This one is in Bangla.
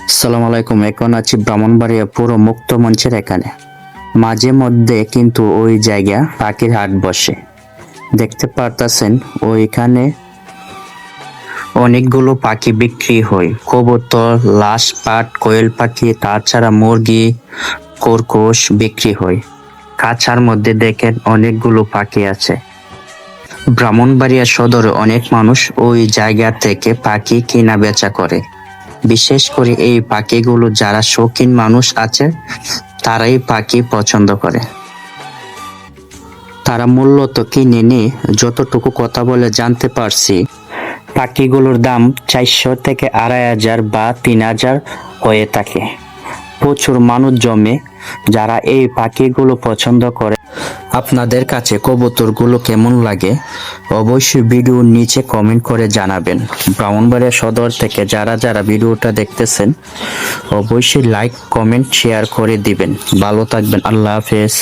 আসসালামু আলাইকুম। এখন আছি ব্রাহ্মণবাড়িয়া পুরো মুক্ত মঞ্চের এখানে। মাঝে মধ্যে কিন্তু ওই জায়গা পাখির হাট বসে, দেখতে পারতাছেন। ওইখানে অনেকগুলো পাখি বিক্রি হয়, কবুতর, লাশ পাট, কোয়েল পাখি, তাছাড়া মুরগি, খরগোশ বিক্রি হয়। খাঁচার মধ্যে দেখেন অনেকগুলো পাখি আছে। ব্রাহ্মণবাড়িয়া সদরে অনেক মানুষ ওই জায়গা থেকে পাখি কেনা বেচা করে। বিশেষ করে এই পাখিগুলো যারা শৌখিন মানুষ আছে তারাই পাখি পছন্দ করে। তারা মূলত কিনে নিয়ে যতটুকু কথা বলে জানতে পারছি, পাখিগুলোর দাম 400 থেকে 2500 বা 3000 হয়ে থাকে। প্রচুর মানুষ জমে যারা এই পাখিগুলো পছন্দ করে। আপনাদের কাছে কবুতরগুলো কেমন লাগে অবশ্যই ভিডিওর নিচে কমেন্ট করে জানাবেন। ব্রাহ্মণবাড়িয়া সদর থেকে যারা যারা ভিডিওটা দেখতেছেন অবশ্যই লাইক, কমেন্ট, শেয়ার করে দিবেন। ভালো থাকবেন। আল্লাহ হাফেজ।